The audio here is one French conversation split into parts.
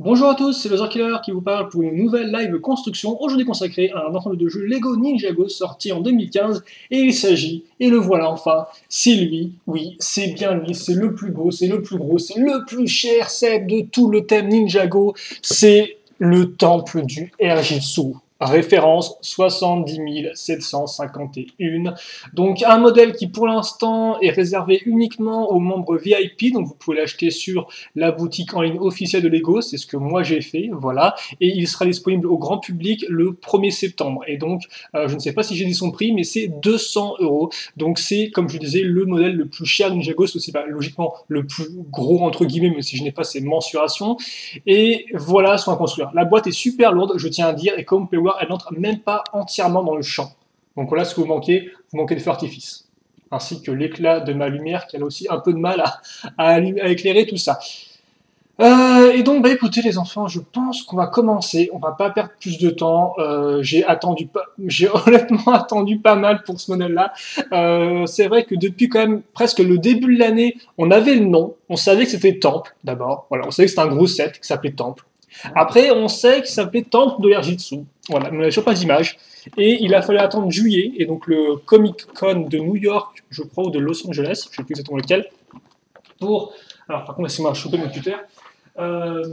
Bonjour à tous, c'est le Killer qui vous parle pour une nouvelle live construction, aujourd'hui consacrée à un ensemble de jeux Lego Ninjago sorti en 2015, et il s'agit, et le voilà enfin, c'est lui, oui, c'est bien lui, c'est le plus beau, c'est le plus gros, c'est le plus cher set de tout le thème Ninjago, c'est le temple du Erjitsu. Référence 70 751. Donc un modèle qui pour l'instant est réservé uniquement aux membres VIP, donc vous pouvez l'acheter sur la boutique en ligne officielle de Lego, c'est ce que moi j'ai fait, voilà, et il sera disponible au grand public le 1er septembre. Et donc, je ne sais pas si j'ai dit son prix, mais c'est 200 euros. Donc c'est, comme je disais, le modèle le plus cher de Ninjago, c'est aussi logiquement le plus gros entre guillemets, même si je n'ai pas ces mensurations. Et voilà son à construire. La boîte est super lourde, je tiens à dire, et comme vous pouvez voir, elle n'entre même pas entièrement dans le champ. Donc voilà ce que vous manquez de feu artifice ainsi que l'éclat de ma lumière qui a aussi un peu de mal à éclairer tout ça. Et donc, bah écoutez les enfants, je pense qu'on va commencer. On va pas perdre plus de temps. J'ai honnêtement attendu pas mal pour ce modèle-là. C'est vrai que depuis quand même presque le début de l'année, on avait le nom. On savait que c'était Temple d'abord. Voilà, on savait que c'était un gros set qui s'appelait Temple. Après, on sait qu'il s'appelait Temple de Erjitsu. Voilà, mais on n'avait toujours pas d'image. Et il a fallu attendre juillet. Et donc le Comic Con de New York, je crois, ou de Los Angeles, je sais plus exactement lequel, pour. Alors par contre, laissez-moi choper mon cutter. Euh,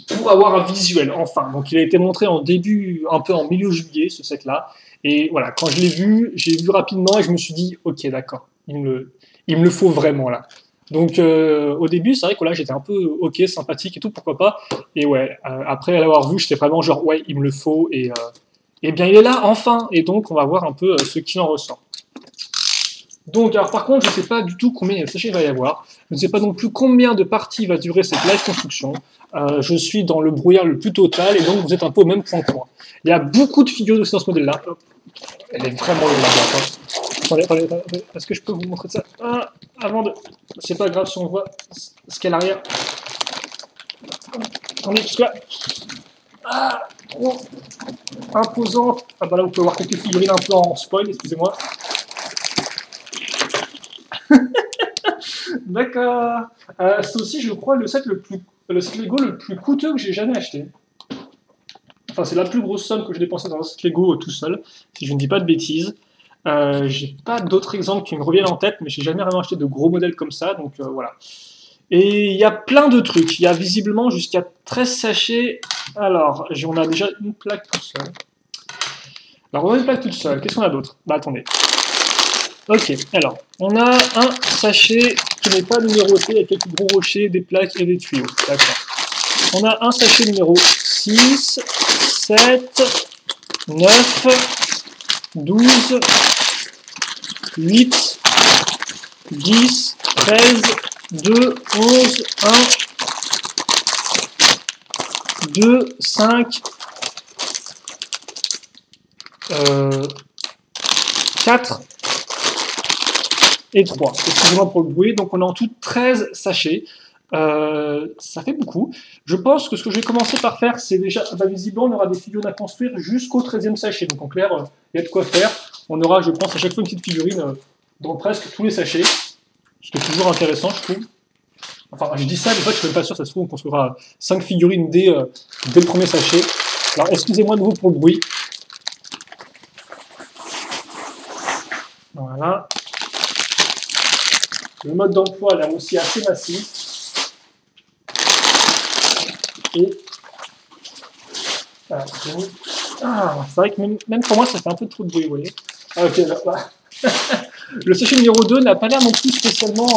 pour avoir un visuel, enfin. Donc il a été montré en début, un peu en milieu juillet, ce set-là. Et voilà, quand je l'ai vu, j'ai vu rapidement et je me suis dit, ok, d'accord, il me le faut vraiment là. Donc au début, c'est vrai que là, j'étais un peu ok, sympathique et tout, pourquoi pas. Et ouais, après l'avoir vu, j'étais vraiment genre, ouais, il me le faut. Et bien, il est là, enfin. Et donc, on va voir un peu ce qu'il en ressent. Donc, alors par contre, je ne sais pas du tout combien de sachets il va y avoir. Je ne sais pas non plus combien de parties va durer cette live construction. Je suis dans le brouillard le plus total et donc vous êtes un peu au même point que moi. Il y a beaucoup de figures aussi dans ce modèle-là. Elle est vraiment longue la boîte. Hein. Attendez. Est-ce que je peux vous montrer ça avant de. C'est pas grave si on voit ce qu'il y a à l'arrière. Attendez, parce que là. Trop imposante. Ah bah là, vous pouvez voir quelques figurines un peu en spoil, excusez-moi. D'accord. C'est aussi, je crois, le set Lego le plus coûteux que j'ai jamais acheté. Enfin, c'est la plus grosse somme que j'ai dépensée dans un set Lego tout seul, si je ne dis pas de bêtises. J'ai pas d'autres exemples qui me reviennent en tête, mais j'ai jamais vraiment acheté de gros modèles comme ça, donc voilà. Et il y a plein de trucs. Il y a visiblement jusqu'à 13 sachets. Alors, on a déjà une plaque toute seule. Alors, on a une plaque toute seule. Qu'est-ce qu'on a d'autre? Bah, attendez. Ok, alors, on a un sachet qui n'est pas numéroté avec quelques gros rochers, des plaques et des tuyaux. D'accord. On a un sachet numéro 6, 7, 9, 12, 8, 10, 13, 2, 11, 1, 2, 5, 4, et 3. Excusez-moi pour le bruit. Donc on a en tout 13 sachets. Ça fait beaucoup. Je pense que ce que je vais commencer par faire, c'est déjà, visiblement, on aura des figurines à construire jusqu'au 13e sachet. Donc en clair, il y a de quoi faire. On aura, je pense, à chaque fois une petite figurine dans presque tous les sachets. Ce qui est toujours intéressant, je trouve. Enfin, je dis ça, mais en fait, je ne suis même pas sûr, ça se trouve, on construira 5 figurines dès le premier sachet. Alors, excusez-moi de nouveau pour le bruit. Voilà. Le mode d'emploi a l'air aussi assez massif. Et c'est vrai que même pour moi, ça fait un peu trop de bruit, vous voyez. Ah, ok, là. Le sachet numéro 2 n'a pas l'air non plus spécialement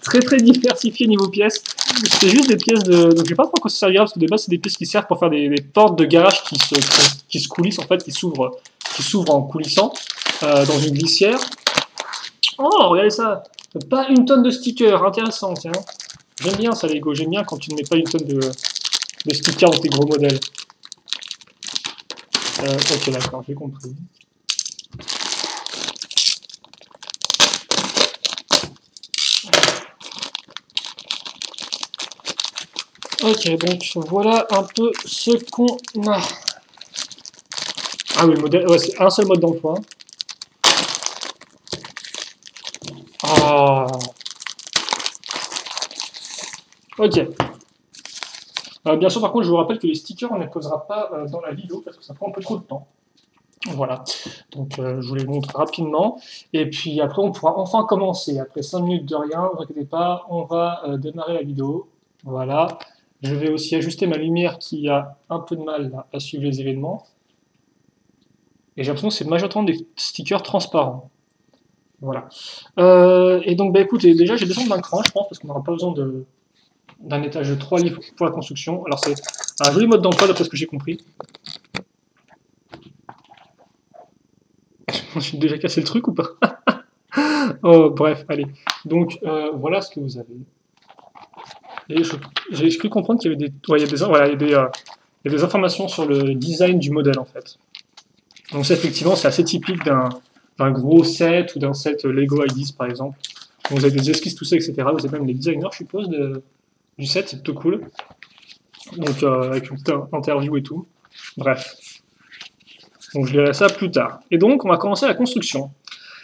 très diversifié niveau pièces. C'est juste des pièces de. Donc je sais pas pourquoi ça servira, parce que de base, c'est des pièces qui servent pour faire des portes de garage qui se coulissent, en fait, qui s'ouvrent en coulissant dans une glissière. Oh, regardez ça! Pas une tonne de stickers, intéressant, tiens. J'aime bien ça, Lego, j'aime bien quand tu ne mets pas une tonne de stickers dans tes gros modèles. Ok, d'accord, j'ai compris. Ok, donc voilà un peu ce qu'on a. Ah oui, le modèle, ouais, c'est un seul mode d'emploi. Ah. Ok. Bien sûr, par contre, je vous rappelle que les stickers, on ne les posera pas dans la vidéo parce que ça prend un peu trop de temps. Voilà, donc je vous les montre rapidement. Et puis après, on pourra enfin commencer. Après 5 minutes de rien, ne vous inquiétez pas, on va démarrer la vidéo. Voilà. Je vais aussi ajuster ma lumière qui a un peu de mal là, à suivre les événements. Et j'ai l'impression que c'est majoritairement des stickers transparents. Voilà. Et donc, bah, écoutez, déjà, j'ai besoin d'un cran, je pense, parce qu'on n'aura pas besoin d'un étage de 3 livres pour la construction. Alors, c'est un joli mode d'emploi, d'après ce que j'ai compris. Je suis déjà cassé le truc ou pas? Oh, bref, allez. Donc, voilà ce que vous avez. Et j'ai cru comprendre qu'il y avait des, ouais, voilà, il y a des informations sur le design du modèle, en fait. Donc, ça, effectivement, c'est assez typique d'un gros set ou d'un set Lego Ideas, par exemple. Donc, vous avez des esquisses, tout ça, etc. Vous avez même les designers, je suppose, du set, c'est plutôt cool. Donc, avec une petite interview et tout. Bref. Donc, je verrai ça plus tard. Et donc, on va commencer la construction.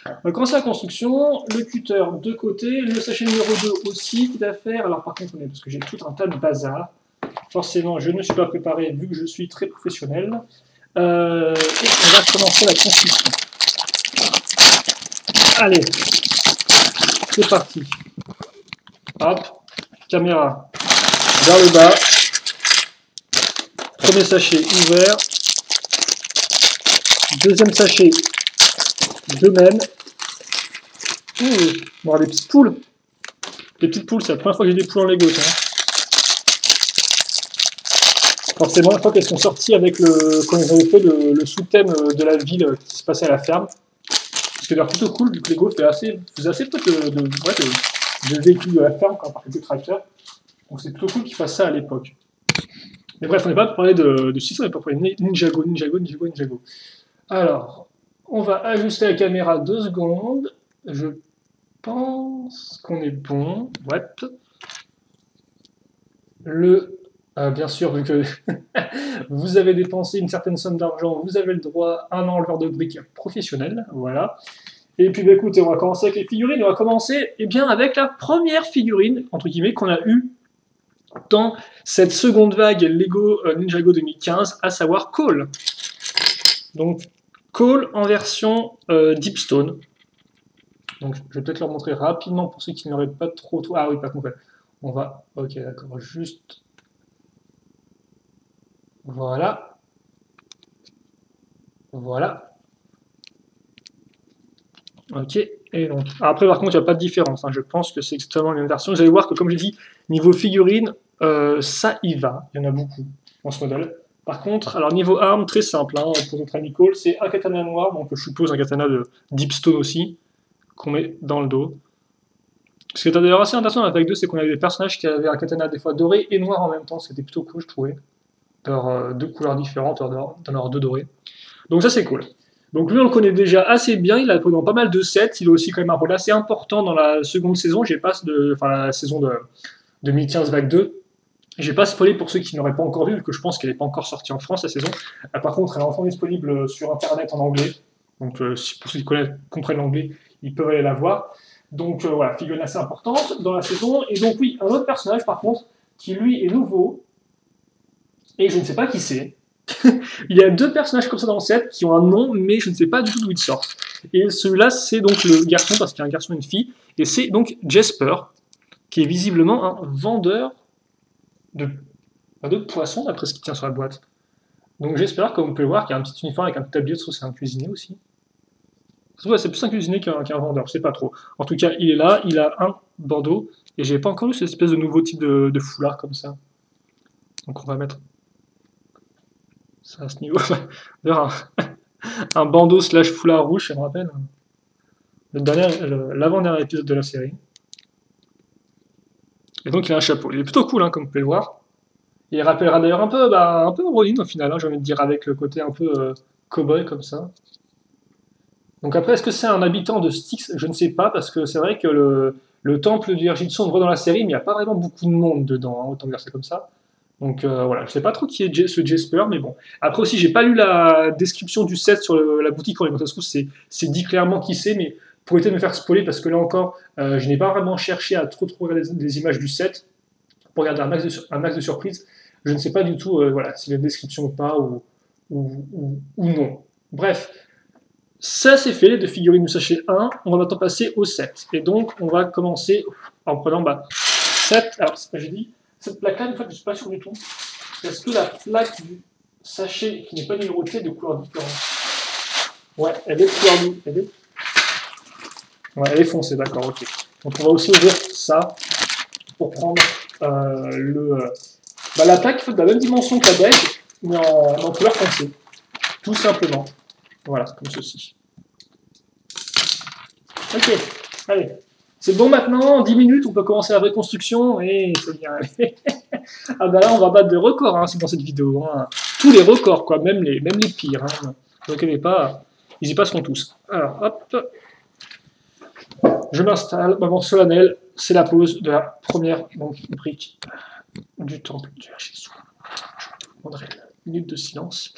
On va commencer la construction, le cutter de côté, le sachet numéro 2 aussi, tout à faire. Alors par contre, parce que j'ai tout un tas de bazar, forcément je ne suis pas préparé vu que je suis très professionnel. Et on va commencer la construction. Allez, c'est parti. Hop, caméra vers le bas. Premier sachet ouvert. Deuxième sachet de même. Bon, les petites poules. Les petites poules, c'est la première fois que j'ai des poules en Lego. Forcément, je crois qu'elles sont sorties avec quand ils avaient fait le sous-thème de la ville qui se passait à la ferme. C'est l'air plutôt cool, vu que Lego faisait assez peu de véhicules de la ferme quand on parlait de tracteurs. Donc c'est plutôt cool qu'ils fassent ça à l'époque. Mais bref, on n'est pas parlé de système, on n'est pas parlé de Ninjago. Alors, on va ajuster la caméra 2 secondes. Je pense qu'on est bon. Ouais. Bien sûr, vu que vous avez dépensé une certaine somme d'argent, vous avez le droit à un enleveur de briques professionnel. Voilà. Et puis, bah, écoutez, on va commencer avec les figurines. On va commencer avec la première figurine, entre guillemets, qu'on a eue dans cette seconde vague Lego Ninjago 2015, à savoir Cole. Donc, Cole en version Deepstone. Donc, je vais peut-être leur montrer rapidement pour ceux qui n'auraient pas trop... Ah oui, pas complet. On va... Ok, d'accord, juste... Voilà. Voilà. Ok. Et donc, après, par contre, il n'y a pas de différence. Je pense que c'est extrêmement la même version. Vous allez voir que, comme je dis, niveau figurine, ça y va. Il y en a beaucoup dans ce modèle. Par contre, alors niveau arme, très simple. Pour notre ami Cole, c'est un katana noir. Donc, je suppose un katana de Deepstone aussi, qu'on met dans le dos. Ce qui est d'ailleurs assez intéressant avec 2, c'est qu'on avait des personnages qui avaient un katana des fois doré et noir en même temps. C'était plutôt cool, je trouvais. D'avoir 2 couleurs différentes, d'en avoir 2 dorés. Donc ça, c'est cool. Donc lui, on le connaît déjà assez bien. Il a pris dans pas mal de sets. Il a aussi quand même un rôle assez important dans la seconde saison. La saison de 2015 vague 2. J'ai pas spoilé pour ceux qui n'auraient pas encore vu, vu que je pense qu'elle n'est pas encore sortie en France, la saison. Par contre, elle est enfin disponible sur Internet en anglais. Donc pour ceux qui comprennent l'anglais, ils peuvent aller la voir. Donc voilà, figurine assez importante dans la saison. Et donc oui, un autre personnage par contre, qui lui est nouveau, et je ne sais pas qui c'est. Il y a 2 personnages comme ça dans le set qui ont un nom, mais je ne sais pas du tout d'où ils sortent. Et celui-là, c'est donc le garçon, parce qu'il y a un garçon et une fille, et c'est donc Jesper, qui est visiblement un vendeur de poissons, d'après ce qui tient sur la boîte. Donc Jesper, comme vous pouvez le voir, qui a un petit uniforme avec un petit tablier, je trouve que c'est un cuisinier aussi. C'est plus un cuisinier qu'un vendeur, je sais pas trop. En tout cas, il est là, il a un bandeau, et j'ai pas encore vu cette espèce de nouveau type de foulard comme ça. Donc on va mettre ça à ce niveau. D'ailleurs, un bandeau slash foulard rouge, ça me rappelle l'avant-dernier épisode de la série. Et donc il a un chapeau. Il est plutôt cool, comme vous pouvez le voir. Il rappellera d'ailleurs un peu Ronin au final, j'ai envie de dire, avec le côté un peu cow-boy comme ça. Donc après, est-ce que c'est un habitant de Styx? Je ne sais pas, parce que c'est vrai que le temple du Virgin on le voit dans la série, mais il n'y a pas vraiment beaucoup de monde dedans, autant dire ça comme ça. Donc voilà, je ne sais pas trop qui est ce Jesper, mais bon. Après aussi, j'ai pas lu la description du set sur la boutique en ligne, ça se trouve c'est dit clairement qui c'est, mais pour éviter de me faire spoiler, parce que là encore, je n'ai pas vraiment cherché à trop regarder des images du set, pour regarder un max de surprises. Je ne sais pas du tout voilà, s'il y a une description ou pas, ou non. Bref, ça c'est fait, les deux figurines du sachet 1. On va maintenant passer au 7. Et donc, on va commencer en prenant 7. Alors, c'est pas j'ai dit. Cette plaque-là, une fois que je ne suis pas sûr du tout, est-ce que la plaque du sachet qui n'est pas numérotée est de couleur différente? Ouais, elle est de couleur elle est... Ouais, elle est foncée, d'accord, ok. Donc on va aussi ouvrir ça pour prendre la plaque de la même dimension que la deck, mais en couleur foncée. Tout simplement. Voilà, comme ceci. Ok, allez. C'est bon maintenant, en 10 minutes, on peut commencer la vraie construction, et c'est bien. Ah bah là, on va battre des records hein, dans cette vidéo. Hein. Tous les records, quoi, même les pires. Hein. Ne vous inquiétez pas, ils y passeront tous. Alors, hop. Je m'installe, moment solennel, c'est la pause de la première brique du temple du Hachetsu. Je vous demanderai une minute de silence.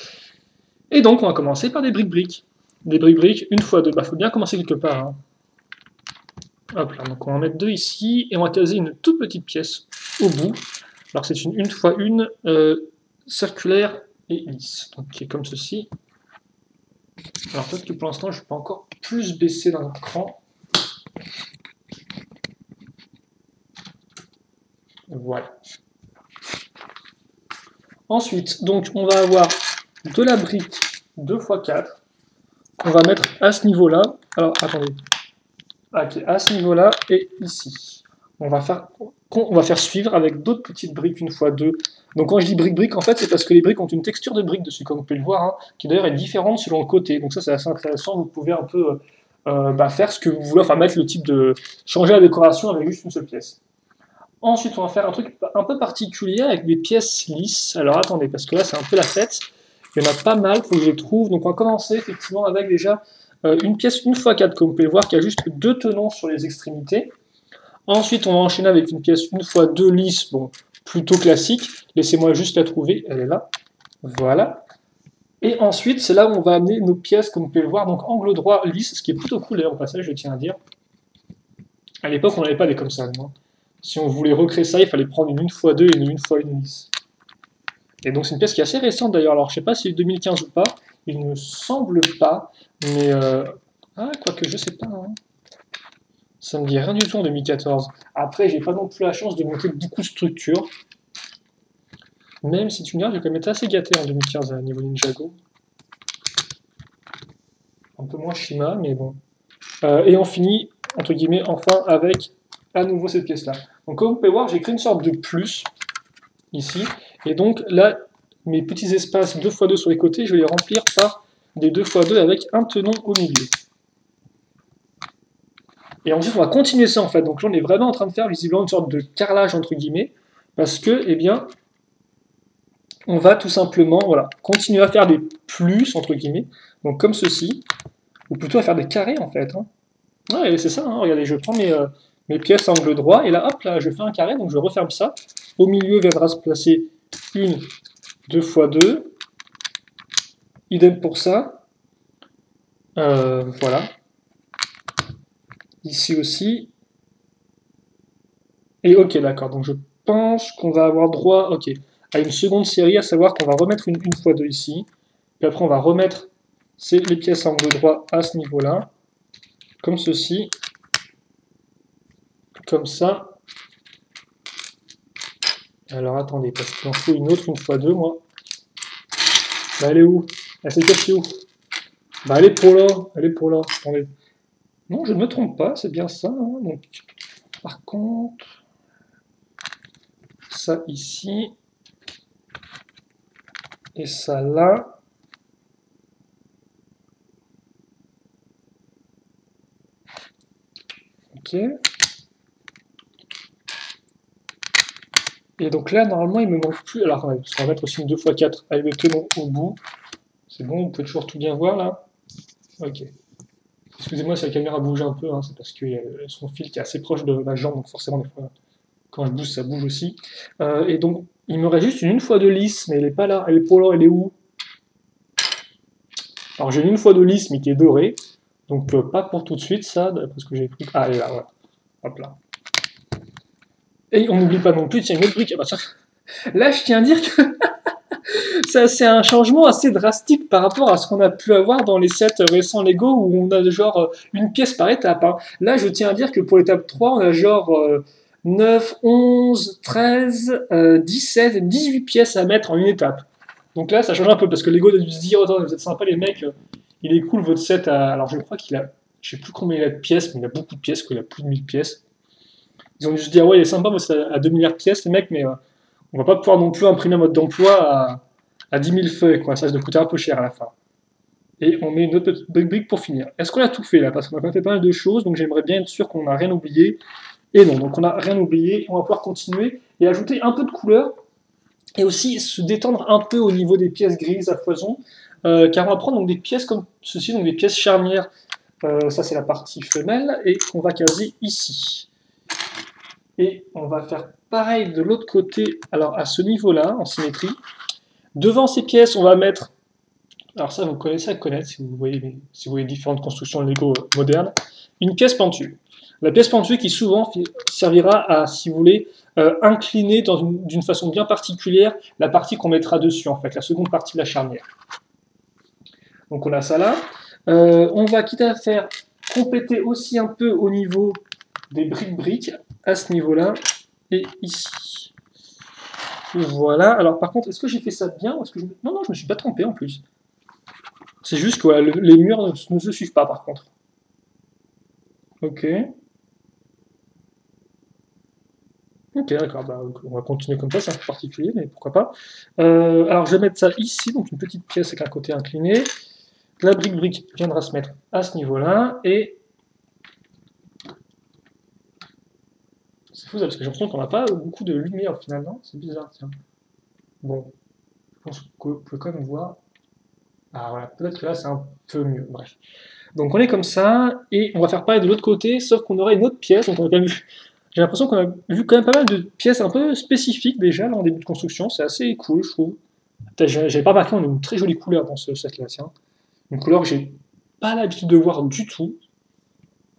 Et donc, on va commencer par des briques-briques. Des briques-briques, une fois deux. Bah, faut bien commencer quelque part. Hein. Hop là, donc on va en mettre deux ici, et on va caser une toute petite pièce au bout. Alors, c'est une fois une circulaire et lisse, donc qui est comme ceci. Alors, peut-être que pour l'instant, je peux encore plus baisser d'un cran. Voilà. Ensuite, donc, on va avoir de la brique 2x4 qu'on va mettre à ce niveau-là. Alors, attendez. Okay, à ce niveau-là et ici. On va faire suivre avec d'autres petites briques 1x2. Donc, quand je dis brique-brique, en fait, c'est parce que les briques ont une texture de brique dessus, comme vous pouvez le voir, hein, qui d'ailleurs est différente selon le côté. Donc, ça, c'est assez intéressant. Vous pouvez un peu faire ce que vous voulez, enfin, mettre le type de. Changer la décoration avec juste une seule pièce. Ensuite, on va faire un truc un peu particulier avec des pièces lisses. Alors attendez, parce que là, c'est un peu la fête. Il y en a pas mal, il faut que je les trouve. Donc on va commencer effectivement avec déjà une pièce 1x4, comme vous pouvez le voir, qui a juste deux tenons sur les extrémités. Ensuite, on va enchaîner avec une pièce 1x2 lisse, bon, plutôt classique. Laissez-moi juste la trouver, elle est là. Voilà. Et ensuite, c'est là où on va amener nos pièces, comme vous pouvez le voir, donc angle droit lisse, ce qui est plutôt cool d'ailleurs au passage, je tiens à dire. À l'époque, on n'avait pas des comme ça, non. Si on voulait recréer ça, il fallait prendre une 1x2 et une 1x1 lisse. Et donc c'est une pièce qui est assez récente d'ailleurs, alors je sais pas si c'est 2015 ou pas, il ne me semble pas, mais quoique je sais pas, hein. Ça me dit rien du tout en 2014. Après, j'ai pas non plus la chance de monter beaucoup de structures, même si tu me diras, j'ai quand même été assez gâté en 2015 à niveau Ninjago. Un peu moins Shima, mais bon. Et on finit, entre guillemets, enfin avec à nouveau cette pièce-là. Donc comme vous pouvez voir, j'ai créé une sorte de plus, ici, et donc là, mes petits espaces 2x2 sur les côtés, je vais les remplir par des 2x2 avec un tenon au milieu. Et ensuite, on va continuer ça en fait, donc là on est vraiment en train de faire visiblement une sorte de carrelage entre guillemets, parce que, eh bien, on va tout simplement, voilà, continuer à faire des plus, entre guillemets, donc comme ceci, ou plutôt à faire des carrés en fait. Hein. Ouais, c'est ça, hein, regardez, je prends mes pièces à angle droit, et là, hop, là, je fais un carré, donc je referme ça. Au milieu viendra se placer une 2x2. Idem pour ça. Voilà. Ici aussi. Et ok, d'accord, donc je pense qu'on va avoir droit à une seconde série, à savoir qu'on va remettre une 1x2 ici. Puis après, on va remettre les pièces à angle droit à ce niveau-là. Comme ceci. Comme ça. Alors attendez, parce qu'il en faut une autre 1x2, moi. Bah elle est où? Elle s'est cachée où? Bah elle est pour là, elle est pour là. Attendez. Non, je ne me trompe pas, c'est bien ça. Hein. Donc, par contre, ça ici. Et ça là. Ok. Et donc là, normalement, il me manque plus. Alors, ouais, parce qu'on va mettre aussi une 2x4 avec le tenon au bout. C'est bon, vous pouvez toujours tout bien voir là. Ok. Excusez-moi si la caméra bouge un peu, hein, c'est parce qu'il y a son fil qui est assez proche de ma jambe, donc forcément, des fois, quand je bouge, ça bouge aussi. Et donc, il me reste juste une 1x2 lisse, mais elle n'est pas là. Elle est pour là, elle est où? Alors, j'ai une 1x2 lisse, mais qui est dorée. Donc, pas pour tout de suite, ça, parce que j'ai pris. Ah, elle est là, voilà. Hop là. Et on n'oublie pas non plus, tiens, une autre brique. Ah bah ça, Là, je tiens à dire que ça, c'est un changement assez drastique par rapport à ce qu'on a pu avoir dans les sets récents Lego où on a genre une pièce par étape, hein. Là, je tiens à dire que pour l'étape 3, on a genre 9, 11, 13, 17, 18 pièces à mettre en une étape. Donc là, ça change un peu parce que Lego a dû se dire, attends, vous êtes sympa les mecs, il est cool votre set. Alors je crois qu'il a, je sais plus combien il a de pièces, mais il a beaucoup de pièces, quoi, il a plus de 1000 pièces. Ils ont dû se dire, ouais, il est sympa votre set à 2 milliards de pièces, les mecs, mais on va pas pouvoir non plus imprimer un mode d'emploi à 10 000 feuilles, quoi. Ça va nous coûter un peu cher à la fin. Et on met une autre petite brique pour finir. Est-ce qu'on a tout fait là? Parce qu'on a quand même fait pas mal de choses, donc j'aimerais bien être sûr qu'on n'a rien oublié. Et non, donc on n'a rien oublié, on va pouvoir continuer et ajouter un peu de couleur et aussi se détendre un peu au niveau des pièces grises à foison, car on va prendre donc des pièces comme ceci, donc des pièces charnières. Ça c'est la partie femelle et qu'on va caser ici. Et on va faire pareil de l'autre côté, alors à ce niveau-là, en symétrie. Devant ces pièces, on va mettre, alors ça vous connaissez à connaître si vous voyez différentes constructions Lego modernes, une pièce pentue. La pièce pentue qui souvent servira à, si vous voulez, incliner d'une façon bien particulière la partie qu'on mettra dessus, en fait, la seconde partie de la charnière. Donc on a ça là. On va, quitte à faire, compléter aussi un peu au niveau des briques à ce niveau-là et ici. Voilà. Alors par contre, est-ce que j'ai fait ça bien ou est-ce que je... Non, je me suis pas trompé en plus. C'est juste que voilà, les murs ne se suivent pas par contre. Ok. Ok, d'accord, bah, on va continuer comme ça, c'est un peu particulier, mais pourquoi pas. Alors je vais mettre ça ici, donc une petite pièce avec un côté incliné. La brique viendra se mettre à ce niveau-là, et c'est fou ça, parce que j'ai l'impression qu'on n'a pas beaucoup de lumière finalement, c'est bizarre, tiens. Bon, je pense que vous pouvez quand même voir. Ah voilà, peut-être que là c'est un peu mieux, bref. Donc on est comme ça, et on va faire pareil de l'autre côté, sauf qu'on aura une autre pièce, donc on a quand même vu... J'ai l'impression qu'on a vu quand même pas mal de pièces un peu spécifiques déjà là, en début de construction, c'est assez cool je trouve. J'avais pas remarqué, on a une très jolie couleur dans ce set là, tiens. Une couleur que j'ai pas l'habitude de voir du tout.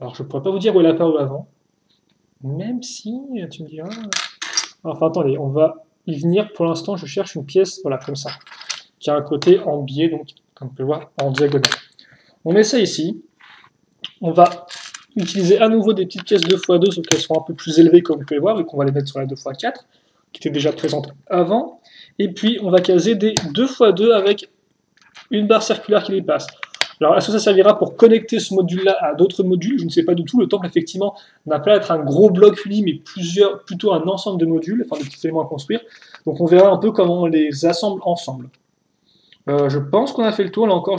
Alors je pourrais pas vous dire où elle apparaît avant, même si, tu me diras... Enfin attendez, on va y venir, pour l'instant je cherche une pièce, voilà comme ça, qui a un côté en biais, donc comme vous pouvez voir en diagonale. On met ça ici, on va utiliser à nouveau des petites pièces 2x2, sauf qu'elles sont un peu plus élevées comme vous pouvez voir, vu qu'on va les mettre sur la 2x4, qui était déjà présente avant, et puis on va caser des 2x2 avec une barre circulaire qui les passe. Alors est-ce que ça servira pour connecter ce module-là à d'autres modules? Je ne sais pas du tout, le temple effectivement n'a pas à être un gros bloc uni, mais plutôt un ensemble de modules, enfin de petits éléments à construire, donc on verra un peu comment on les assemble ensemble. Je pense qu'on a fait le tour, là encore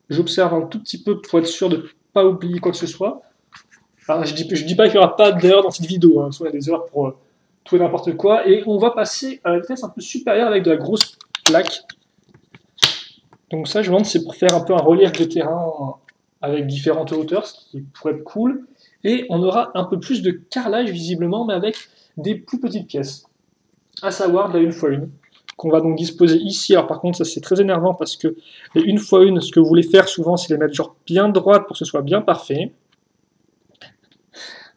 j'observe un tout petit peu pour être sûr de ne pas oublier quoi que ce soit. Alors, je dis pas qu'il n'y aura pas d'erreur dans cette vidéo, hein, soit il y a des erreurs pour tout et n'importe quoi, et on va passer à la vitesse un peu supérieure avec de la grosse plaque. Donc ça, je me demande, c'est pour faire un peu un relief de terrain avec différentes hauteurs, ce qui pourrait être cool. Et on aura un peu plus de carrelage visiblement, mais avec des plus petites pièces, à savoir de la 1x1, qu'on va donc disposer ici. Alors par contre, ça c'est très énervant parce que les 1x1, ce que vous voulez faire souvent, c'est les mettre genre bien droites pour que ce soit bien parfait.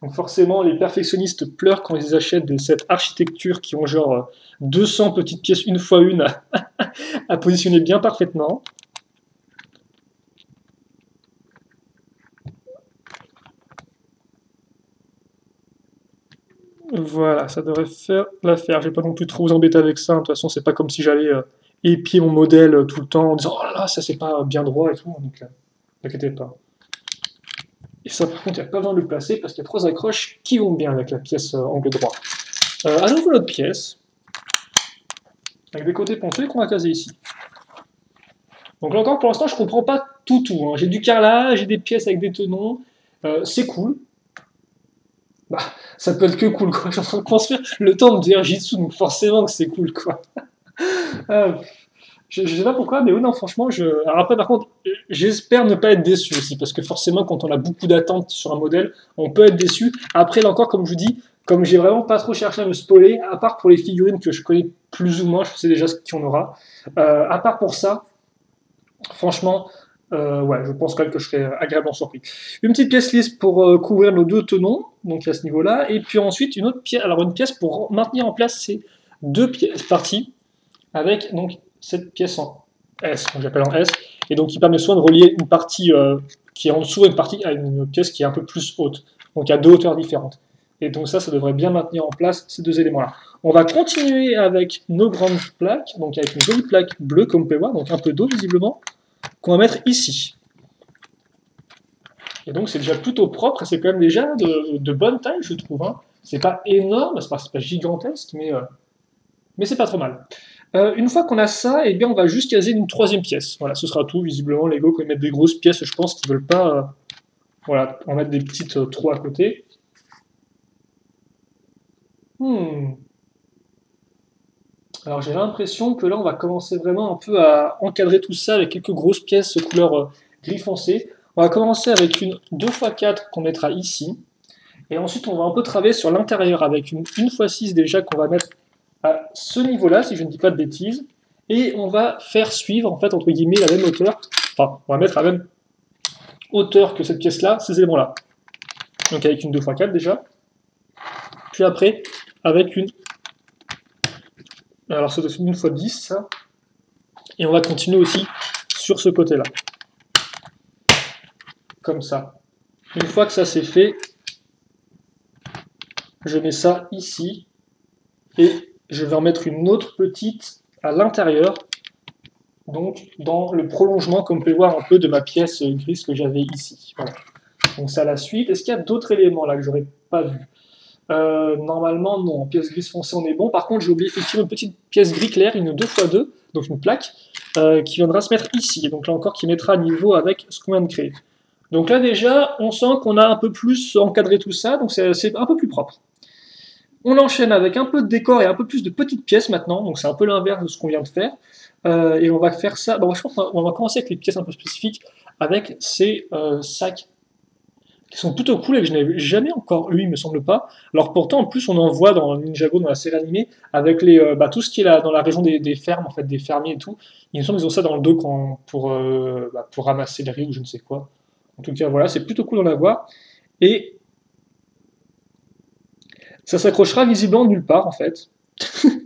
Donc forcément, les perfectionnistes pleurent quand ils achètent des sets architecture qui ont genre 200 petites pièces 1x1 à positionner bien parfaitement. Voilà, ça devrait faire l'affaire. Je vais pas non plus trop vous embêter avec ça. De toute façon, c'est pas comme si j'allais épier mon modèle tout le temps en disant oh là là, ça c'est pas bien droit et tout. Donc, n'inquiétez pas. Et ça, par contre, il n'y a pas besoin de le placer parce qu'il y a 3 accroches qui vont bien avec la pièce angle droit. À nouveau, notre pièce, avec des côtés ponctués qu'on va caser ici. Donc là encore, pour l'instant, je comprends pas tout. Hein. J'ai du carrelage, j'ai des pièces avec des tenons. C'est cool. Bah, ça peut être que cool, quoi. Je suis en train de construire le temps de Jitsu, donc forcément que c'est cool, quoi. Je sais pas pourquoi, mais oui, non, franchement, Alors après, par contre, j'espère ne pas être déçu aussi, parce que forcément, quand on a beaucoup d'attentes sur un modèle, on peut être déçu. Après, là encore, comme je vous dis, comme j'ai vraiment pas trop cherché à me spoiler, à part pour les figurines que je connais plus ou moins, je sais déjà ce qu'on aura, à part pour ça, franchement, ouais, je pense quand même que je serai agréablement surpris. Une petite pièce lisse pour couvrir nos 2 tenons, donc à ce niveau-là, et puis ensuite une autre pièce, alors une pièce pour maintenir en place ces deux parties avec donc cette pièce en S, que j'appelle en S, et donc qui permet soit de relier une partie qui est en dessous et une partie à une pièce qui est un peu plus haute, donc à deux hauteurs différentes. Et donc ça devrait bien maintenir en place ces deux éléments-là. On va continuer avec nos grandes plaques, donc avec une jolie plaque bleue, comme vous pouvez voir, donc un peu d'eau visiblement, qu'on va mettre ici. Et donc c'est déjà plutôt propre, et c'est quand même déjà de bonne taille, je trouve. Hein. C'est pas énorme, c'est pas gigantesque, mais c'est pas trop mal. Une fois qu'on a ça, eh bien, on va juste caser une troisième pièce. Voilà, ce sera tout. Visiblement, Lego, quand ils mettent des grosses pièces, je pense qu'ils veulent pas voilà, en mettre des petites trous à côté. Alors j'ai l'impression que là, on va commencer vraiment un peu à encadrer tout ça avec quelques grosses pièces couleur gris foncé. On va commencer avec une 2x4 qu'on mettra ici. Et ensuite, on va un peu travailler sur l'intérieur avec une 1x6 déjà qu'on va mettre à ce niveau-là, si je ne dis pas de bêtises. Et on va faire suivre, en fait, entre guillemets, la même hauteur. Enfin, on va mettre à la même hauteur que cette pièce-là, ces éléments-là. Donc avec une 2x4 déjà. Puis après, avec une... Alors ça doit être une 1x10, ça. Et on va continuer aussi sur ce côté-là. Comme ça. Une fois que ça c'est fait, je mets ça ici. Et je vais en mettre une autre petite à l'intérieur. Donc dans le prolongement, comme vous pouvez voir un peu de ma pièce grise que j'avais ici. Voilà. Donc ça la suite. Est-ce qu'il y a d'autres éléments là que j'aurais pas vu? Normalement non, en pièce grise foncée on est bon. Par contre j'ai oublié effectivement une petite pièce gris clair, une 2x2, donc une plaque, qui viendra se mettre ici. Et donc là encore qui mettra à niveau avec ce qu'on vient de créer. Donc là déjà on sent qu'on a un peu plus encadré tout ça, donc c'est un peu plus propre. On enchaîne avec un peu de décor et un peu plus de petites pièces maintenant, donc c'est un peu l'inverse de ce qu'on vient de faire. Et on va faire ça, bon, je pense qu'on va commencer avec les pièces un peu spécifiques, avec ces sacs qui sont plutôt cool et que je n'avais jamais encore eu, il me semble pas. Alors pourtant, en plus, on en voit dans Ninjago, dans la série animée, avec tout ce qui est là, dans la région des fermes, en fait, des fermiers et tout. Il me semble qu'ils ont ça dans le dos pour ramasser le riz ou je ne sais quoi. En tout cas, voilà, c'est plutôt cool d'en avoir. Et ça s'accrochera visiblement nulle part, en fait.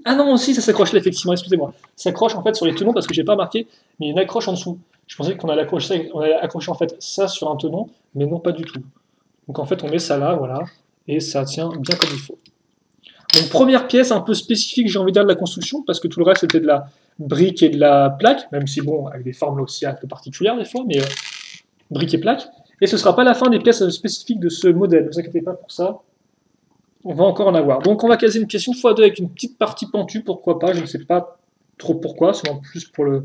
Ah non, aussi, ça s'accroche là, effectivement, excusez-moi. Ça s'accroche en fait sur les tenons parce que j'ai pas remarqué, mais il y a une accroche en dessous. Je pensais qu'on allait accrocher en fait ça sur un tenon, mais non, pas du tout. Donc en fait, on met ça là, voilà, et ça tient bien comme il faut. Donc première pièce un peu spécifique, j'ai envie de dire, de la construction, parce que tout le reste c'était de la brique et de la plaque, même si bon, avec des formes là aussi un peu particulières des fois, mais brique et plaque. Et ce sera pas la fin des pièces spécifiques de ce modèle, ne vous inquiétez pas pour ça. On va encore en avoir. Donc on va caser une pièce une fois deux avec une petite partie pentue, pourquoi pas, je ne sais pas trop pourquoi, c'est en plus pour le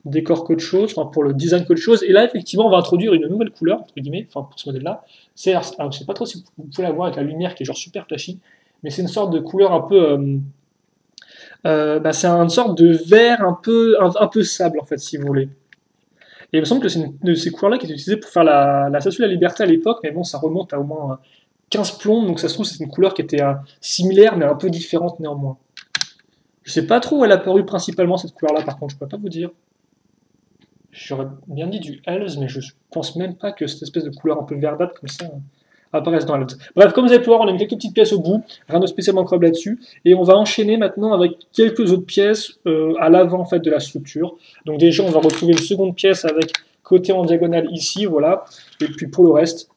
décor qu'autre chose, enfin pour le design qu'autre chose. Et là, effectivement, on va introduire une nouvelle couleur, entre guillemets, enfin pour ce modèle-là. Alors, je sais pas trop si vous pouvez la voir avec la lumière qui est genre super flashy, mais c'est une sorte de couleur un peu... c'est une sorte de vert un peu sable, en fait, si vous voulez. Et il me semble que c'est une de ces couleurs-là qui est utilisée pour faire la Statue de la Liberté à l'époque, mais bon, ça remonte à au moins 15 plombes, donc ça se trouve c'est une couleur qui était similaire, mais un peu différente néanmoins. Je sais pas trop où elle a apparu principalement, cette couleur-là, par contre, je peux pas vous dire. J'aurais bien dit du Hells, mais je pense même pas que cette espèce de couleur un peu verdâtre comme ça apparaisse dans Hells. Bref, comme vous allez pouvoir, on a mis quelques petites pièces au bout, rien de spécialement incroyable là-dessus, et on va enchaîner maintenant avec quelques autres pièces à l'avant en fait de la structure. Donc déjà, on va retrouver une seconde pièce avec côté en diagonale ici, voilà, et puis pour le reste,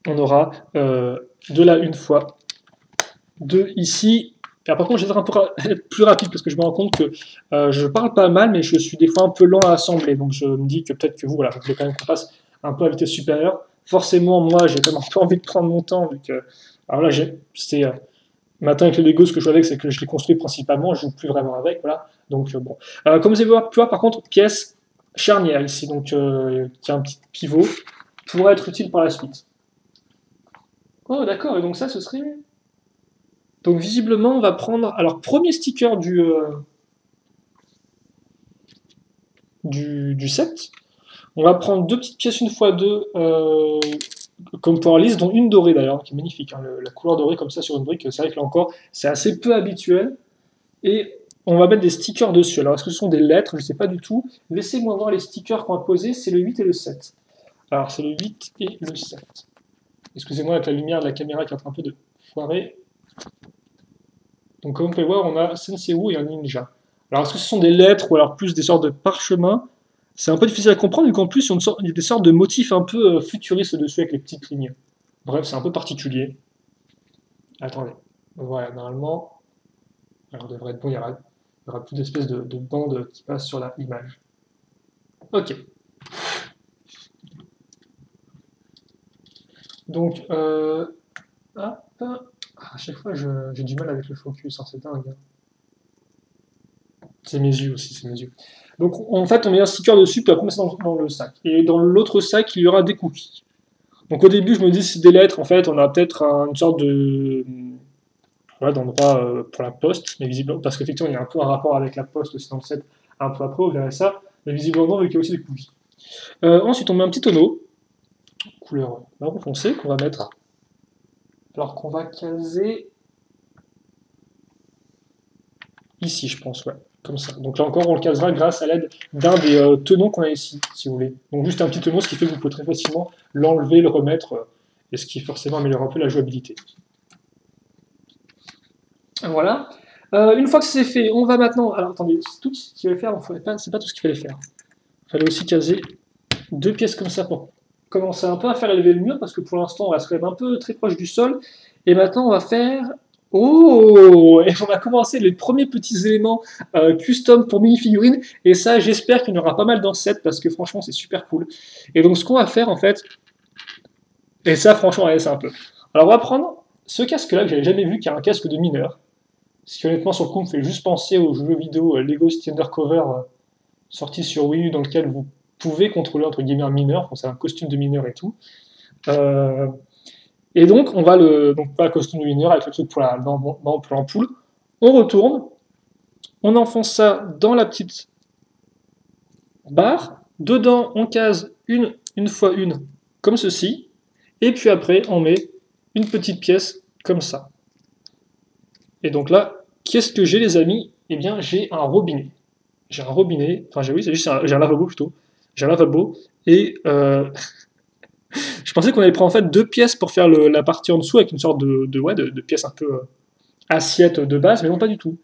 on aura de là une fois, deux ici. Alors, par contre, je vais être un peu plus rapide parce que je me rends compte que je parle pas mal, mais je suis des fois un peu lent à assembler. Donc, je me dis que peut-être que vous, voilà, vous voulez quand même qu'on passe un peu à vitesse supérieure. Forcément, moi, j'ai quand même un peu envie de prendre mon temps. Alors là, c'est maintenant avec les Lego, ce que je joue avec, c'est que je les construis principalement. Je joue plus vraiment avec, voilà. Donc, bon. Comme vous avez pu voir, par contre, pièce charnière ici, donc qui a un petit pivot, pourrait être utile par la suite. Oh, d'accord. Et donc ça, ce serait... Donc visiblement, on va prendre... Alors, premier sticker du set. On va prendre deux petites pièces une fois deux, comme pour lisse, dont une dorée d'ailleurs, qui est magnifique. Hein, la couleur dorée comme ça sur une brique, c'est vrai que là encore, c'est assez peu habituel. Et on va mettre des stickers dessus. Alors, est-ce que ce sont des lettres? Je ne sais pas du tout. Laissez-moi voir les stickers qu'on va poser. C'est le 8 et le 7. Alors, c'est le 8 et le 7. Excusez-moi avec la lumière de la caméra qui est en train un peu de foirer. Donc comme vous pouvez voir, on a Senseiwu et un ninja. Alors est-ce que ce sont des lettres ou alors plus des sortes de parchemins? C'est un peu difficile à comprendre vu qu'en plus il y a des sortes de motifs un peu futuristes dessus avec les petites lignes. Bref, c'est un peu particulier. Attendez, voilà, normalement, alors on devrait être bon, il y aura plus d'espèces de bandes qui passent sur l'image. Ok. Donc, hop. À chaque fois, j'ai du mal avec le focus, hein, c'est dingue. C'est mes yeux aussi, c'est mes yeux. Donc, en fait, on met un sticker dessus, puis après, on met ça dans le sac. Et dans l'autre sac, il y aura des cookies. Donc, au début, je me dis, c'est des lettres. En fait, on a peut-être une sorte de. Voilà, d'endroit pour la poste, mais visiblement, parce qu'effectivement, il y a un peu un rapport avec la poste aussi dans le set, un peu après, vous verrez ça. Mais visiblement, vu qu'il y a aussi des cookies. Ensuite, on met un petit tonneau, couleur marron foncé, qu'on va mettre. Alors qu'on va caser ici, je pense, ouais, comme ça. Donc là encore, on le casera grâce à l'aide d'un des tenons qu'on a ici, si vous voulez. Donc juste un petit tonneau, ce qui fait que vous pouvez très facilement l'enlever, le remettre, et ce qui forcément améliore un peu la jouabilité. Voilà. Une fois que c'est fait, on va maintenant... Alors attendez, tout ce qu'il fallait faire, c'est pas tout ce qu'il fallait faire. Il fallait aussi caser 2 pièces comme ça pour commencer un peu à faire élever le mur, parce que pour l'instant, on reste quand même un peu très proche du sol. Et maintenant, on va faire... Oh! Et on a commencé les premiers petits éléments custom pour mini-figurines. Et ça, j'espère qu'il y en aura pas mal dans ce set, parce que franchement, c'est super cool. Et donc, ce qu'on va faire, en fait... Et ça, franchement, allez, c'est un peu... Alors, on va prendre ce casque-là, que j'avais jamais vu, qui est un casque de mineur. Ce qui, honnêtement, sur le coup, me fait juste penser au jeu vidéo Lego City Undercover sorti sur Wii U, dans lequel vous pouvez contrôler, entre guillemets, un mineur. Enfin, c'est un costume de mineur et tout. Et donc, on va donc pas le costume de mineur avec le truc pour l'ampoule. On retourne, on enfonce ça dans la petite barre. Dedans, on case une fois une, comme ceci. Et puis après, on met une petite pièce comme ça. Et donc là, qu'est-ce que j'ai, les amis? Eh bien, j'ai un robinet. J'ai un robinet, enfin, oui, j'ai un lavabo plutôt. J'ai un lavabo. Et je pensais qu'on allait prendre en fait 2 pièces pour faire la partie en dessous avec une sorte de pièce un peu assiette de base, mais non, pas du tout.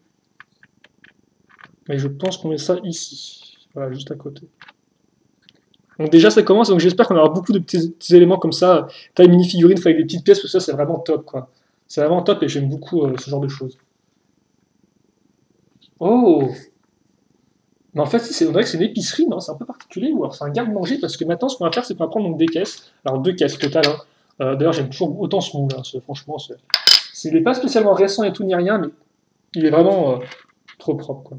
Mais je pense qu'on met ça ici. Voilà, juste à côté. Donc déjà, ça commence, donc j'espère qu'on aura beaucoup de petits éléments comme ça, taille mini-figurine, avec des petites pièces, tout ça, c'est vraiment top, quoi. C'est vraiment top et j'aime beaucoup ce genre de choses. Oh! Mais en fait, on dirait que c'est une épicerie, non? C'est un peu particulier, ou alors c'est un garde-manger, parce que maintenant, ce qu'on va faire, c'est qu'on va prendre donc, des caisses. Alors, 2 caisses totales, hein. D'ailleurs, j'aime toujours autant ce moule, hein, franchement. Il n'est pas spécialement récent et tout, ni rien, mais il est vraiment trop propre, quoi.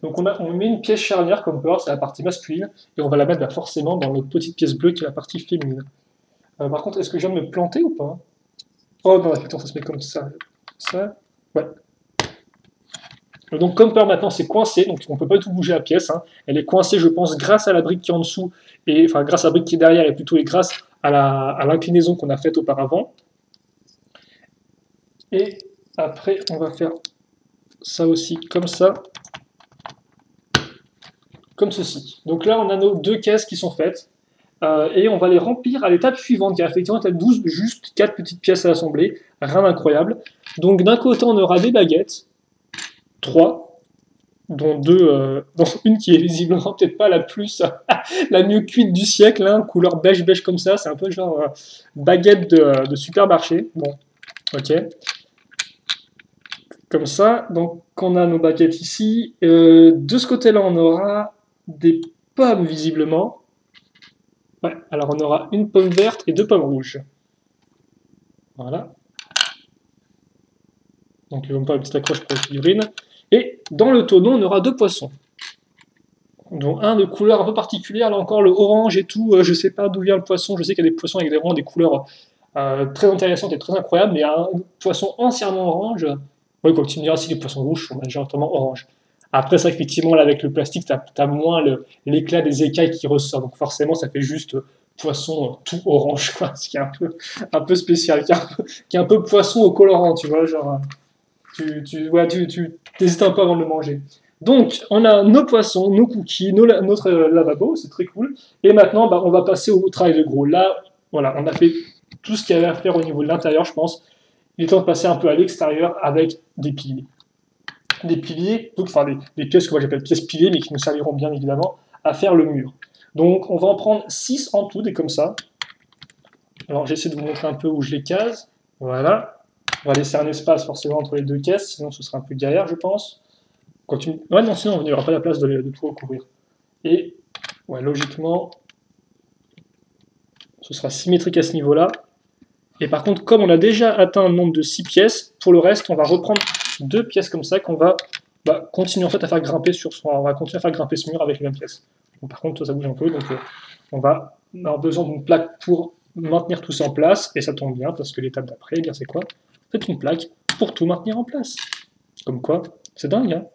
Donc, on met une pièce charnière, comme on peut voir, c'est la partie masculine, et on va la mettre forcément dans notre petite pièce bleue, qui est la partie féminine. Par contre, est-ce que je viens de me planter ou pas? Oh non, effectivement, ça se met comme ça. Ça, ouais. Donc comme peur maintenant c'est coincé, donc on ne peut pas du tout bouger la pièce, hein. Elle est coincée je pense grâce à la brique qui est en dessous, et enfin grâce à la brique qui est derrière, et plutôt et grâce à l'inclinaison qu'on a faite auparavant. Et après on va faire ça aussi comme ça, comme ceci. Donc là on a nos 2 caisses qui sont faites, et on va les remplir à l'étape suivante, car effectivement il y a 12, juste 4 petites pièces à assembler, rien d'incroyable. Donc d'un côté on aura des baguettes, 3, dont une qui est visiblement peut-être pas la plus la mieux cuite du siècle, hein, couleur beige comme ça, c'est un peu genre baguette de supermarché. Bon, ok. Comme ça, donc on a nos baguettes ici. De ce côté-là, on aura des pommes visiblement. Ouais, alors on aura une pomme verte et 2 pommes rouges. Voilà. Donc on pas une petite accroche pour les figurines. Et dans le tonneau, on aura 2 poissons. Dont un de couleur un peu particulière, là encore le orange et tout, je sais pas d'où vient le poisson, je sais qu'il y a des poissons avec des couleurs très intéressantes et très incroyables, mais un poisson entièrement orange, oui, quand tu me diras si les poissons rouges sont majoritairement orange. Après ça, effectivement, là avec le plastique, t'as moins l'éclat des écailles qui ressort, donc forcément ça fait juste poisson tout orange, quoi, ce qui est un peu spécial, qui est un peu poisson au colorant, tu vois, genre, tu t'hésites un peu avant de le manger. Donc, on a nos poissons, nos cookies, notre lavabo, c'est très cool. Et maintenant, on va passer au travail de gros. Là, voilà, on a fait tout ce qu'il y avait à faire au niveau de l'intérieur, je pense. il est temps de passer un peu à l'extérieur avec des piliers. Des piliers, donc enfin des pièces que moi j'appelle pièces piliers, mais qui nous serviront bien évidemment à faire le mur. Donc on va en prendre 6 en tout, des comme ça. Alors j'essaie de vous montrer un peu où je les case. Voilà. On va laisser un espace forcément entre les deux caisses, sinon ce sera un peu galère, je pense. Ouais, non, sinon il n'y aura pas la place de tout recouvrir. Et ouais, logiquement, ce sera symétrique à ce niveau-là. Et par contre, comme on a déjà atteint un nombre de 6 pièces, pour le reste, on va reprendre 2 pièces comme ça qu'on va continuer en fait à faire grimper on va continuer à faire grimper ce mur avec les mêmes pièces. Donc, par contre, ça bouge un peu, donc on va avoir besoin d'une plaque pour maintenir tout ça en place, et ça tombe bien parce que l'étape d'après, c'est quoi? C'est une plaque pour tout maintenir en place. Comme quoi, c'est dingue, hein?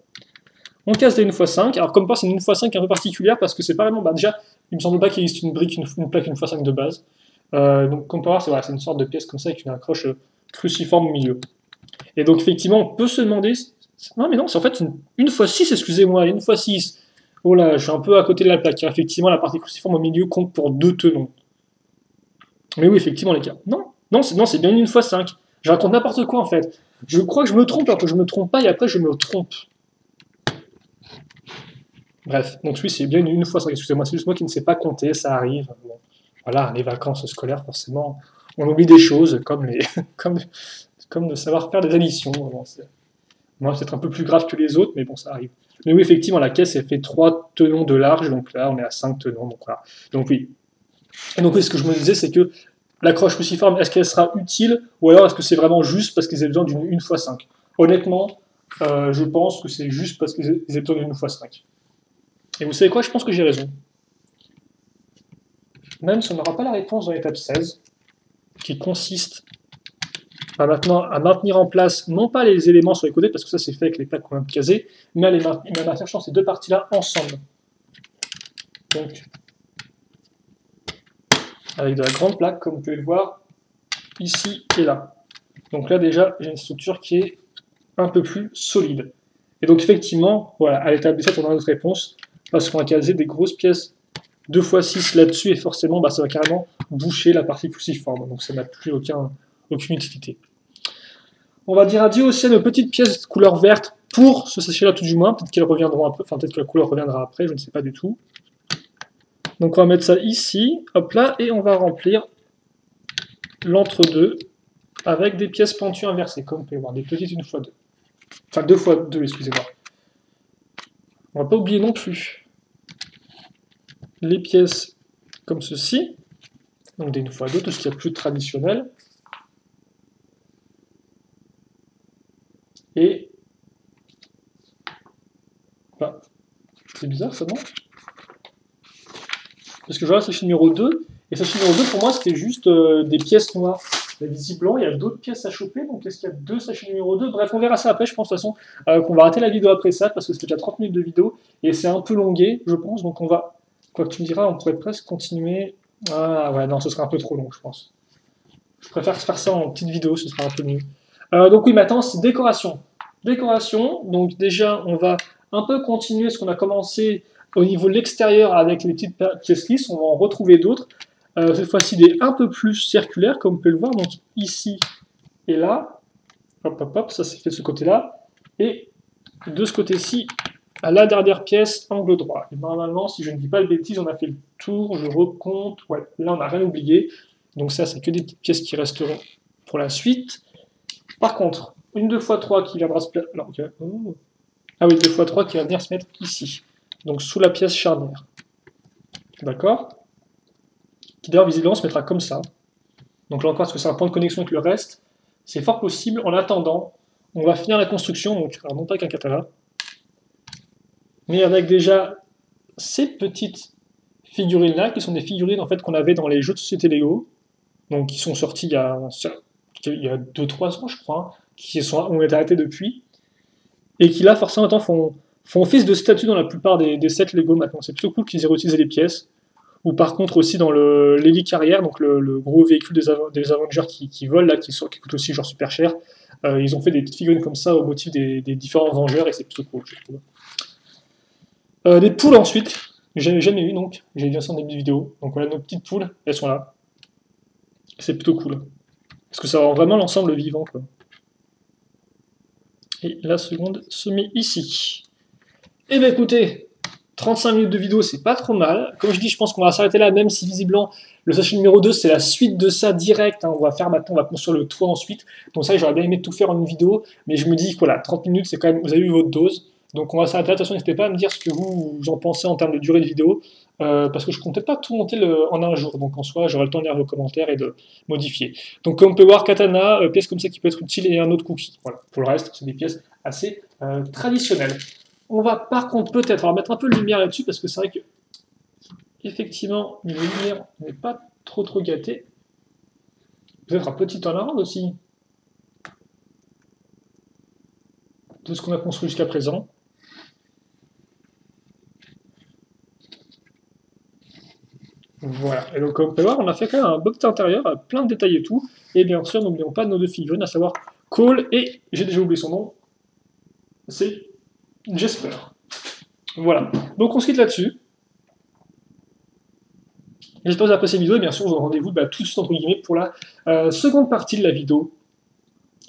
On casse des 1x5, alors comme quoi c'est une 1x5 un peu particulière parce que c'est pas vraiment, déjà, il me semble pas qu'il existe une brique, une plaque 1x5 de base. Donc comme par c'est une sorte de pièce comme ça avec une accroche cruciforme au milieu. Et donc effectivement, on peut se demander, non mais non, c'est en fait une x6, excusez-moi, une x6. Oh là, je suis un peu à côté de la plaque, car effectivement la partie cruciforme au milieu compte pour 2 tenons. Mais oui, effectivement les gars, non, c'est bien une x5. Je raconte n'importe quoi en fait. Je crois que je me trompe, alors que je me trompe pas, et après je me trompe. Bref, donc oui, c'est bien une x5, excusez-moi, c'est juste moi qui ne sais pas compter, ça arrive. Bon. Voilà, les vacances scolaires, forcément, on oublie des choses, comme de savoir faire des additions. Bon, moi, c'est peut-être un peu plus grave que les autres, mais bon, ça arrive. Mais oui, effectivement, la caisse, elle fait 3 tenons de large, donc là, on est à 5 tenons, donc voilà. Donc oui. Et donc oui, ce que je me disais, c'est que l'accroche cruciforme, est-ce qu'elle sera utile, ou alors est-ce que c'est vraiment juste parce qu'ils aient besoin d'une 1x5? Honnêtement, je pense que c'est juste parce qu'ils aient besoin d'une 1x5. Et vous savez quoi, je pense que j'ai raison. Même si on n'aura pas la réponse dans l'étape 16, qui consiste à maintenir en place, non pas les éléments sur les côtés, parce que ça c'est fait avec les plaques qu'on vient de caser, mais à maintenir ces deux parties-là ensemble. Donc, avec de la grande plaque, comme vous pouvez le voir, ici et là. Donc là déjà, j'ai une structure qui est un peu plus solide. Et donc effectivement, voilà, à l'étape 17, on a notre réponse, parce qu'on a casé des grosses pièces 2x6 là-dessus, et forcément, ça va carrément boucher la partie cruciforme, donc ça n'a plus aucune utilité. On va dire adieu aussi à nos petites pièces de couleur verte pour ce sachet-là tout du moins, peut-être qu'elles reviendront après, enfin peut-être que la couleur reviendra après, je ne sais pas du tout. Donc on va mettre ça ici, hop là, et on va remplir l'entre-deux avec des pièces pentues inversées, comme vous pouvez voir, des petites 1x2. Enfin 2x2, excusez-moi. On va pas oublier non plus les pièces comme ceci, donc des 1x2, tout ce qui est plus traditionnel. Et c'est bizarre ça, non? Parce que je vois la sachet numéro 2, et sachet numéro 2 pour moi c'était juste des pièces noires. Mais visiblement il y a d'autres pièces à choper, donc est-ce qu'il y a 2 sachets numéro 2? Bref, on verra ça après, je pense de toute façon qu'on va arrêter la vidéo après ça, parce que c'était déjà 30 minutes de vidéo, et c'est un peu longué, je pense, donc on va, quoi que tu me diras, on pourrait presque continuer. Ah ouais, non, ce sera un peu trop long, je pense. Je préfère faire ça en petite vidéo, ce sera un peu mieux. Donc oui, maintenant c'est décoration. Décoration, donc déjà on va un peu continuer ce qu'on a commencé au niveau de l'extérieur avec les petites pièces lisses, on va en retrouver d'autres. Cette fois-ci des un peu plus circulaires, comme vous pouvez le voir, donc ici et là. Hop, hop, hop, ça c'est fait de ce côté-là. Et de ce côté-ci, à la dernière pièce, angle droit. Et normalement, si je ne dis pas de bêtises, on a fait le tour, je recompte. Ouais, là on n'a rien oublié. Donc ça, c'est que des petites pièces qui resteront pour la suite. Par contre, une 2x3 qui viendra se placer. Ah oui, 2x3 qui va venir se mettre ici. Donc sous la pièce charnière. D'accord? Qui d'ailleurs visiblement se mettra comme ça. Donc là encore, est-ce que c'est un point de connexion avec le reste? C'est fort possible. En attendant, on va finir la construction, donc alors non pas avec un katana, mais avec déjà ces petites figurines-là, qui sont des figurines en fait qu'on avait dans les jeux de société Lego, donc qui sont sortis il y a 2-3 ans, je crois, qui ont été arrêtés depuis, et qui là, forcément, font office de statue dans la plupart des sets Lego maintenant. C'est plutôt cool qu'ils aient réutilisé les pièces. Ou par contre aussi dans l'hélicarrière, donc le gros véhicule des Avengers qui vole, là, qui coûte aussi genre super cher, ils ont fait des petites figurines comme ça au motif des différents Vengeurs, et c'est plutôt cool, je trouve. Des poules ensuite, j'avais jamais eu, donc j'ai vu ça en début de vidéo. Donc voilà, nos petites poules, elles sont là. C'est plutôt cool. Parce que ça rend vraiment l'ensemble vivant, quoi. Et la seconde se met ici. Eh bien écoutez, 35 minutes de vidéo, c'est pas trop mal. Comme je dis, je pense qu'on va s'arrêter là, même si visiblement le sachet numéro 2, c'est la suite de ça direct. Hein. On va faire maintenant, on va construire le toit ensuite. Donc ça, j'aurais bien aimé tout faire en une vidéo, mais je me dis que voilà, 30 minutes, c'est quand même, vous avez eu votre dose. Donc on va s'arrêter là. Attention, n'hésitez pas à me dire ce que vous en pensez en termes de durée de vidéo, parce que je ne compte peut-être pas tout monter en un jour. Donc en soi, j'aurai le temps de lire vos commentaires et de modifier. Donc comme on peut voir, katana, pièce comme ça qui peut être utile, et un autre cookie. Voilà. Pour le reste, c'est des pièces assez traditionnelles. On va par contre peut-être mettre un peu de lumière là-dessus, parce que c'est vrai que effectivement, la lumière n'est pas trop gâtée. Peut-être un petit turnaround aussi de ce qu'on a construit jusqu'à présent. Voilà, et donc comme on peut voir, on a fait quand même un beau petit intérieur, plein de détails et tout. Et bien sûr, n'oublions pas nos deux figurines, à savoir Cole et, j'ai déjà oublié son nom, c'est Jesper. Voilà, donc on se quitte là-dessus. J'espère que vous avez apprécié la vidéo, et bien sûr, je vous donne rendez-vous tout de suite, entre guillemets, pour la seconde partie de la vidéo,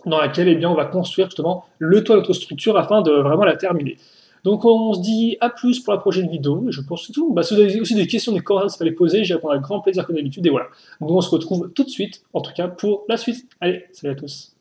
dans laquelle eh bien, on va construire justement le toit de notre structure afin de vraiment la terminer. Donc on se dit à plus pour la prochaine vidéo, je pense que c'est tout. Si vous avez aussi des questions, des commentaires, à les poser, j'y réponds avec grand plaisir comme d'habitude, et voilà. Donc on se retrouve tout de suite, en tout cas, pour la suite. Allez, salut à tous.